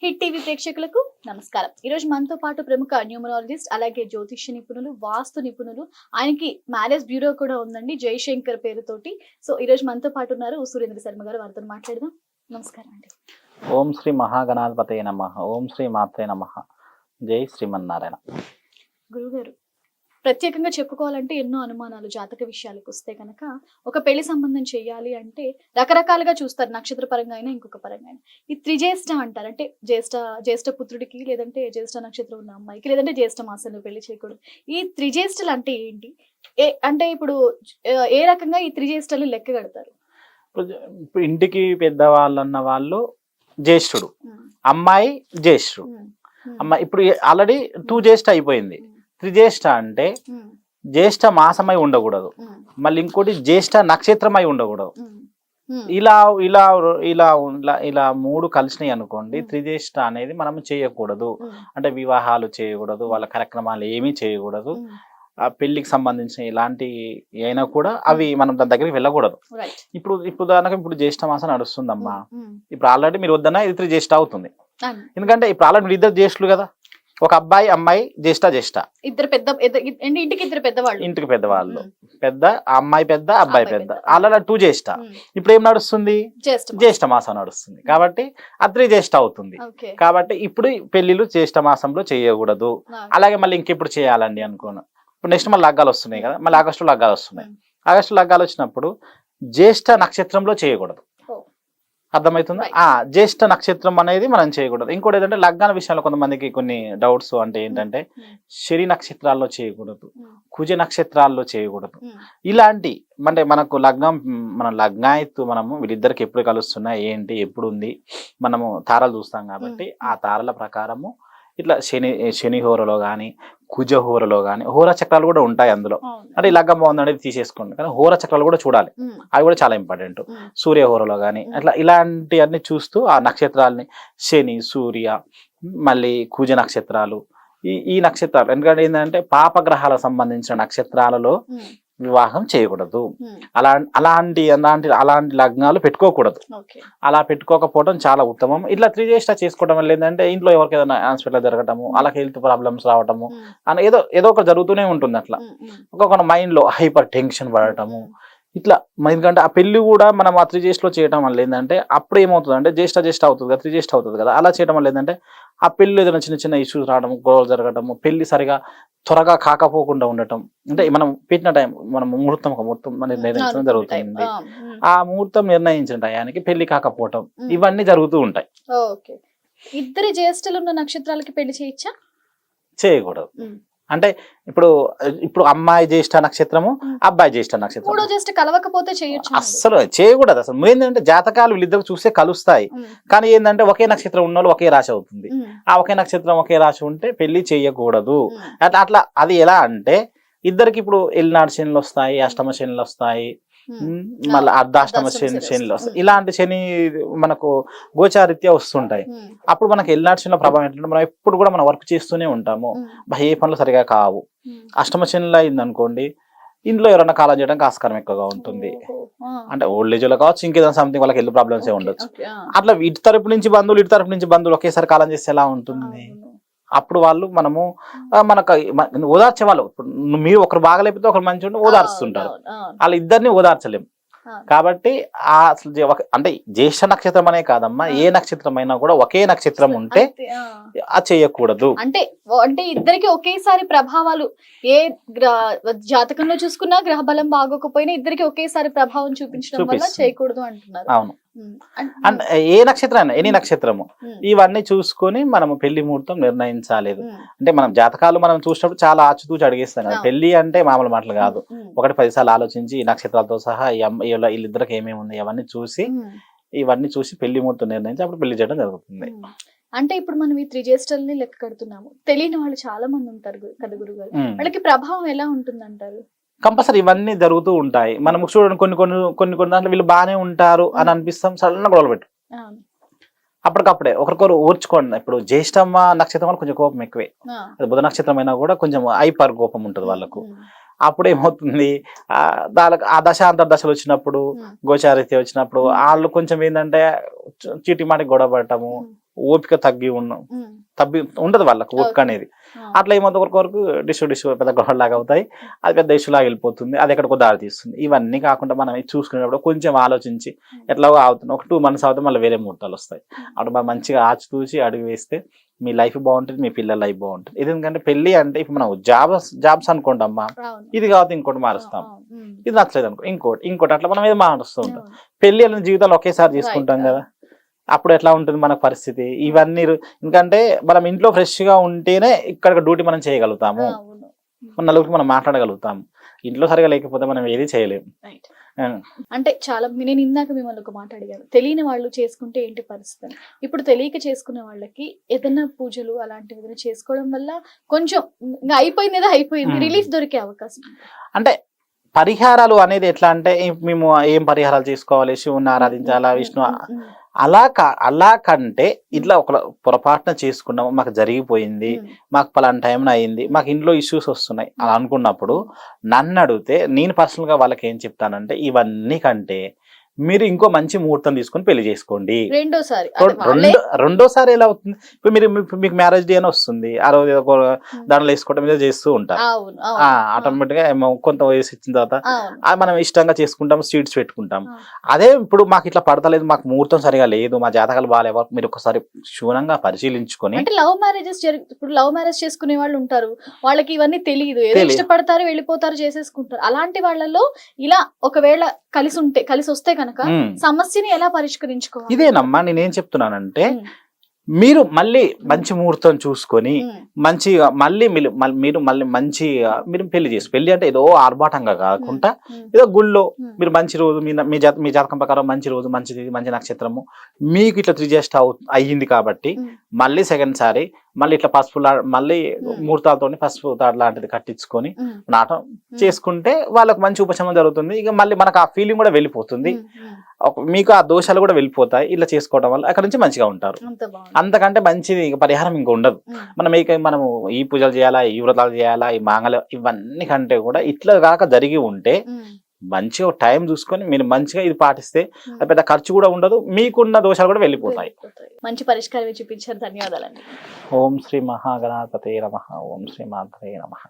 Hit TV ప్రేక్షకులకు నమస్కారం. ఈ రోజు మనతో పాటు ప్రముఖ న్యూమరాలజిస్ట్ అలాగే జ్యోతిష్య నిపుణులు, వాస్తు నిపుణులు, ఆయనకి మ్యారేజ్ బ్యూరో కూడా ఉందండి, జయశంకర్ పేరుతోటి. సో ఈ రోజు మనతో పాటు ఉన్నారు సురేంద్ర శర్మ గారు. వారితో మాట్లాడదాం. నమస్కారం అండి. ఓం శ్రీ మహాగణాధిపతయ నమః. ఓం శ్రీ మాత్రే నమః. జై శ్రీమన్నారాయణ. గురుగారు, ప్రత్యేకంగా చెప్పుకోవాలంటే ఎన్నో అనుమానాలు జాతక విషయాలకు వస్తే కనుక ఒక పెళ్లి సంబంధం చేయాలి అంటే రకరకాలుగా చూస్తారు, నక్షత్ర పరంగా అయినా ఇంకొక పరంగా అయినా. ఈ త్రిజ్యేష్ఠ అంటారు, అంటే జ్యేష్ఠ పుత్రుడికి, లేదంటే జ్యేష్ఠ నక్షత్రం ఉన్న అమ్మాయికి, లేదంటే జ్యేష్ఠ మాసంలో పెళ్లి చేయకూడదు. ఈ త్రిజ్యేష్ఠలు అంటే ఏంటి? అంటే ఇప్పుడు ఏ రకంగా ఈ త్రిజ్యేష్ఠలు లెక్క కడతారు? ఇప్పుడు ఇంటికి పెద్దవాళ్ళు అన్న వాళ్ళు జ్యేష్ఠుడు, అమ్మాయి జ్యేష్ఠుడు. అమ్మాయి ఇప్పుడు ఆల్రెడీ 2 జ్యేష్ఠ అయిపోయింది. త్రిజ్యేష్ఠ అంటే జ్యేష్ఠ మాసమై ఉండకూడదు, మళ్ళీ ఇంకోటి జ్యేష్ఠ నక్షత్రమై ఉండకూడదు. ఇలా ఇలా ఇలా ఇలా 3 కలిసినాయి అనుకోండి, త్రిజ్యేష్ఠ అనేది మనం చేయకూడదు. అంటే వివాహాలు చేయకూడదు, వాళ్ళ కార్యక్రమాలు ఏమీ చేయకూడదు. ఆ పెళ్లికి సంబంధించిన ఇలాంటి అయినా కూడా అవి మనం దాని దగ్గరికి వెళ్ళకూడదు. ఇప్పుడు దానికి ఇప్పుడు జ్యేష్ఠ మాసం నడుస్తుందమ్మా. ఇప్పుడు ఆల్రెడీ మీరు వద్దన్నా ఇది త్రిజ్యేష్ఠ అవుతుంది. ఎందుకంటే ఇప్పుడు ఆల్రెడీ మీరు ఇద్దరు జ్యేష్ఠులు కదా, ఒక అబ్బాయి అమ్మాయి జ్యేష్ఠ ఇద్దరు పెద్ద ఇంటికి ఇద్దరు పెద్దవాళ్ళు, ఇంటికి పెద్దవాళ్ళు, పెద్ద అమ్మాయి పెద్ద అబ్బాయి పెద్ద, ఆల్రెడీ 2 జ్యేష్ఠ. ఇప్పుడు ఏం నడుస్తుంది? జ్యేష్ఠ మాసం నడుస్తుంది కాబట్టి ఆ త్రిజ్యేష్ఠ అవుతుంది. కాబట్టి ఇప్పుడు పెళ్లిళ్ళు జ్యేష్ఠ మాసంలో చేయకూడదు. అలాగే మళ్ళీ ఇంకెప్పుడు చేయాలండి అనుకోను. ఇప్పుడు నెక్స్ట్ మళ్ళీ లగ్గాలు వస్తున్నాయి కదా, మళ్ళీ ఆగస్టు లగ్గాలు వస్తున్నాయి. ఆగస్టు లగ్గాలు వచ్చినప్పుడు జ్యేష్ఠ నక్షత్రంలో చేయకూడదు. అర్థమవుతుందా? జ్యేష్ఠ నక్షత్రం అనేది మనం చేయకూడదు. ఇంకోటి ఏంటంటే లగ్నాల విషయంలో కొంతమందికి కొన్ని డౌట్స్ అంటే ఏంటంటే శని నక్షత్రాల్లో చేయకూడదు, కుజ నక్షత్రాల్లో చేయకూడదు. ఇలాంటి అంటే మనకు లగ్నం, మన లగ్నాయత్తు మనము వీళ్ళిద్దరికి ఎప్పుడు కలుస్తున్నాయి ఏంటి ఎప్పుడు ఉంది మనము తారలు చూస్తాం కాబట్టి ఆ తారల ప్రకారము ఇట్లా శని హోరలో కానీ కుజ హోరలో కానీ, హోర చక్రాలు కూడా ఉంటాయి అందులో. అంటే ఈ లగ్గం బాగుంది అనేది తీసేసుకోండి, కానీ హోర చక్రాలు కూడా చూడాలి, అవి కూడా చాలా ఇంపార్టెంట్. సూర్య హోరలో కానీ అట్లా ఇలాంటివన్నీ చూస్తూ ఆ నక్షత్రాలని, శని, సూర్య, మళ్ళీ కుజ నక్షత్రాలు, ఈ నక్షత్రాలు ఎందుకంటే ఏంటంటే పాపగ్రహాలకు సంబంధించిన నక్షత్రాలలో వివాహం చేయకూడదు. అలాంటి లగ్నాలు పెట్టుకోకూడదు. అలా పెట్టుకోకపోవడం చాలా ఉత్తమం. ఇట్లా త్రిజ్యేష్ఠ చేసుకోవడం వల్ల ఏంటంటే ఇంట్లో ఎవరికి ఏదైనా హాస్పిటల్ జరగటము, అలాగే హెల్త్ ప్రాబ్లమ్స్ రావటము అని ఏదో ఒకటి జరుగుతూనే ఉంటుంది. అట్లా ఒక్కొక్క మైండ్ లో హైపర్ టెన్షన్ పడటము ఇట్లా. ఎందుకంటే ఆ పెళ్లి కూడా మనం ఆ త్రిజ్యేష్ఠలో చేయడం వల్ల ఏంటంటే అప్పుడు ఏమవుతుంది అంటే జ్యేష్ఠ అవుతుంది కదా, త్రిజ్యేష్ఠ అవుతుంది కదా, అలా చేయడం వల్ల ఏంటంటే ఆ పెళ్లి ఏదైనా చిన్న చిన్న ఇష్యూస్ రావడం, గొడవలు జరగటము, పెళ్లి సరిగా త్వరగా కాకపోకుండా ఉండటం. అంటే మనం పెట్టిన టైం మనం ముహూర్తం నిర్ణయించడం జరుగుతుంది. ఆ ముహూర్తం నిర్ణయించిన టయానికి పెళ్లి కాకపోవటం ఇవన్నీ జరుగుతూ ఉంటాయి. ఇద్దరు జ్యేష్ఠులు ఉన్న నక్షత్రాలకి పెళ్లి చేయొచ్చా? చేయకూడదు. అంటే ఇప్పుడు అమ్మాయి జ్యేష్ఠ నక్షత్రము, అబ్బాయి జ్యేష్ఠ నక్షత్రం కలవకపోతే చేయొచ్చు? అస్సలు చేయకూడదు. అసలు ఏంటంటే జాతకాలు వీళ్ళిద్దరు చూస్తే కలుస్తాయి, కానీ ఏంటంటే ఒకే నక్షత్రం ఉన్న వాళ్ళు ఒకే రాశి అవుతుంది. ఆ ఒకే నక్షత్రం ఒకే రాశి ఉంటే పెళ్లి చేయకూడదు. అట్లా అది ఎలా అంటే ఇద్దరికి ఇప్పుడు ఎల్నాడు శనులు వస్తాయి, అష్టమ శనులు వస్తాయి, మళ్ళీ అర్ధాష్టమ శనిలో ఇలాంటి శని మనకు గోచారీత్యా వస్తుంటాయి. అప్పుడు మనకి ఎల్నాటి శనిలో ప్రభావం ఏంటంటే మనం ఎప్పుడు కూడా మనం వర్క్ చేస్తూనే ఉంటాము, ఏ పనులు సరిగా కావు. అష్టమ శనిలో అయింది అనుకోండి, ఇంట్లో ఎవరైనా కాలం చేయడానికి ఆస్కారం ఎక్కువగా ఉంటుంది. అంటే ఓల్డ్ ఏజ్ లో కావచ్చు, ఇంకేదైనా సంథింగ్ వాళ్ళకి హెల్త్ ప్రాబ్లమ్స్ ఉండొచ్చు. అట్లా ఇటు తరపు నుంచి బంధువులు, ఇటు తరపు నుంచి బంధువులు ఒకేసారి కాలం చేస్తే ఎలా ఉంటుంది? అప్పుడు వాళ్ళు మనకు ఓదార్చే వాళ్ళు, మీరు ఒకరు బాగలేకపోతే ఒకరు మంచి ఉంటే ఓదార్చుతుంటారు, వాళ్ళ ఇద్దరిని ఓదార్చలేము. కాబట్టి అంటే జ్యేష్ఠ నక్షత్రం అనే కాదమ్మా, ఏ నక్షత్రం అయినా కూడా ఒకే నక్షత్రం ఉంటే అది చేయకూడదు. అంటే ఇద్దరికి ఒకేసారి ప్రభావాలు, ఏ జాతకంలో చూసుకున్నా గ్రహ బలం బాగోకపోయినా ఇద్దరికి ఒకేసారి ప్రభావం చూపించడం వల్ల చేయకూడదు అంటున్నారు. అవును. అంటే ఏ నక్షత్రం, ఎన్ని నక్షత్రము ఇవన్నీ చూసుకొని మనము పెళ్లి ముహూర్తం నిర్ణయించాలి. అంటే మనం జాతకాలు మనం చూసినప్పుడు చాలా ఆచితూచి అడిగేస్తాం కదా. పెళ్లి అంటే మామూలు మాటలు కాదు, 1-10 సార్లు ఆలోచించి ఈ నక్షత్రాలతో సహా వీళ్ళిద్దరికి ఏమేమి ఉన్నాయి ఇవన్నీ చూసి పెళ్లి ముహూర్తం నిర్ణయించి అప్పుడు పెళ్లి చేయడం జరుగుతుంది. అంటే ఇప్పుడు మనం ఈ త్రిజ్యేష్ఠల్ని లెక్క కడుతున్నాము, తెలియని వాళ్ళు చాలా మంది ఉంటారు కదా గురుగారు, వాళ్ళకి ప్రభావం ఎలా ఉంటుంది అంటారు? కంపల్సరీ ఇవన్నీ జరుగుతూ ఉంటాయి. మనం చూడండి కొన్ని దాంట్లో వీళ్ళు బాగానే ఉంటారు అని అనిపిస్తాం, సడన్ గా గొడవలు పెట్టు అప్పటికప్పుడే ఒకరికొకరు ఓర్చుకోండి. ఇప్పుడు జ్యేష్ఠమ్మ నక్షత్రం వల్ల కొంచెం కోపం ఎక్కువే, అది బుధ నక్షత్రం అయినా కూడా కొంచెం హైపర్ కోపం ఉంటుంది వాళ్ళకు. అప్పుడు ఏమవుతుంది, ఆ దశాంతర దశలు వచ్చినప్పుడు, గోచారీత్య వచ్చినప్పుడు వాళ్ళు కొంచెం ఏంటంటే చీటి మాటికి గొడవ పడటము, ఓపిక తగ్గి ఉండదు వాళ్ళకి ఓపిక అనేది. అట్లా ఏమవుతుంది ఒకరికొరకు డిష్ పెద్ద గొడవలాగా అవుతాయి, అది పెద్ద ఇష్యూలాగా వెళ్ళిపోతుంది, అది ఎక్కడికో దారి తీస్తుంది. ఇవన్నీ కాకుండా మనం ఇది చూసుకునేటప్పుడు కొంచెం ఆలోచించి ఎట్లాగో అవుతుంది, ఒక 2 months అవుతుంది, మళ్ళీ వేరే ముహూర్తాలు వస్తాయి. అప్పుడు మనం మంచిగా ఆచితూచి అడుగు వేస్తే మీ లైఫ్ బాగుంటుంది, మీ పిల్లల లైఫ్ బాగుంటుంది. ఇది ఎందుకంటే పెళ్లి అంటే ఇప్పుడు మనం జాబ్స్ అనుకోండమ్మా, ఇది కాదు ఇంకోటి మారుస్తాం, ఇది నచ్చలేదు అనుకో ఇంకోటి అట్లా మనం ఏది మారుస్తూ ఉంటాం. పెళ్లి అనే జీవితాలు ఒకేసారి చేసుకుంటాం కదా, అప్పుడు ఎట్లా ఉంటుంది మన పరిస్థితి. ఇవన్నీ ఎందుకంటే మనం ఇంట్లో ఫ్రెష్ గా ఉంటేనే ఇక్కడ డ్యూటీ మనం చేయగలుగుతాము, నలుగురికి మనం మాట్లాడగలుగుతాము. ఇంట్లో సరిగా లేకపోతే మనం ఏది చేయలేము. అంటే చాలా నేను ఇందాక మిమ్మల్ని ఒక మాట అడిగాను, తెలియని వాళ్ళు చేసుకుంటే ఏంటి పరిస్థితి. ఇప్పుడు తెలియక చేసుకునే వాళ్ళకి ఏదైనా పూజలు అలాంటివి ఏదైనా చేసుకోవడం వల్ల కొంచెం ఇంకా అయిపోయింది రిలీఫ్ దొరికే అవకాశం. అంటే పరిహారాలు అనేది ఎట్లా అంటే మేము ఏం పరిహారాలు చేసుకోవాలి, శివుని ఆరాధించాలా, విష్ణు అలా కంటే ఇట్లా ఒక పొరపాటున చేసుకున్నాము, మాకు జరిగిపోయింది, మాకు పలానా టైంలో అయింది, మాకు ఇంట్లో ఇష్యూస్ వస్తున్నాయి అలా అనుకున్నప్పుడు నన్ను అడిగితే నేను పర్సనల్ గా వాళ్ళకి ఏం చెప్తానంటే, ఇవన్నీ కంటే మీరు ఇంకో మంచి ముహూర్తం తీసుకొని పెళ్లి చేసుకోండి. రెండోసారి ఎలా అవుతుంది, ఇప్పుడు మీకు మ్యారేజ్ డే అని వస్తుంది, ఆ రోజు దాంట్లో వేసుకోవడం మీద చేస్తూ ఉంటారు, ఆటోమేటిక్ గా కొంత వయసు ఇచ్చిన తర్వాత మనం ఇష్టంగా చేసుకుంటాం, స్వీట్స్ పెట్టుకుంటాం. అదే ఇప్పుడు మాకు ఇట్లా పడతలేదు, మాకు ముహూర్తం సరిగా లేదు, మా జాతకాలు బాగాలేవా, మీరు ఒకసారి క్షుణ్ణంగా పరిశీలించుకొని. అంటే ఇప్పుడు లవ్ మ్యారేజ్ చేసుకునే వాళ్ళు ఉంటారు, వాళ్ళకి ఇవన్నీ తెలియదు, ఇష్టపడతారు వెళ్ళిపోతారు చేసేసుకుంటారు. అలాంటి వాళ్ళలో ఇలా ఒకవేళ కలిసి వస్తే కనుక సమస్యని ఎలా పరిష్కరించుకోవాలి? ఇదేనమ్మా నేనేం చెప్తున్నానంటే, మీరు మళ్ళీ మంచి ముహూర్తం చూసుకొని మంచిగా మీరు పెళ్లి అంటే ఏదో ఆర్భాటంగా కాకుండా ఏదో గుళ్ళో మీరు మంచి రోజు మీ జాతకం ప్రకారం మంచి రోజు, మంచి నక్షత్రము, మీకు ఇట్లా 3 జ్యేష్ఠ అయ్యింది కాబట్టి మళ్ళీ సెకండ్ సారి మళ్ళీ ఇట్లా మళ్ళీ ముహూర్తాలతో పసుపు తాడు లాంటిది కట్టించుకొని నాటం చేసుకుంటే వాళ్ళకు మంచి ఉపశమనం జరుగుతుంది. ఇక మళ్ళీ మనకు ఆ ఫీలింగ్ కూడా వెళ్ళిపోతుంది, మీకు ఆ దోషాలు కూడా వెళ్ళిపోతాయి. ఇలా చేసుకోవడం వల్ల అక్కడ నుంచి మంచిగా ఉంటారు. అంతకంటే మంచిది పరిహారం ఇంకా ఉండదు. మనము ఈ పూజలు చేయాలా, ఈ వ్రతాలు చేయాలా, ఈ మాంగళ్యం ఇవన్నీ కంటే కూడా ఇట్లా కాక జరిగి ఉంటే మంచిగా టైం చూసుకొని మీరు మంచిగా ఇది పాటిస్తే అది పెద్ద ఖర్చు కూడా ఉండదు, మీకున్న దోషాలు కూడా వెళ్ళిపోతాయి. మంచి పరిష్కారం చూపించారు, ధన్యవాదాలండి. ఓం శ్రీ మహాగణాధిపతయే నమః. ఓం శ్రీ మాత్రే నమః.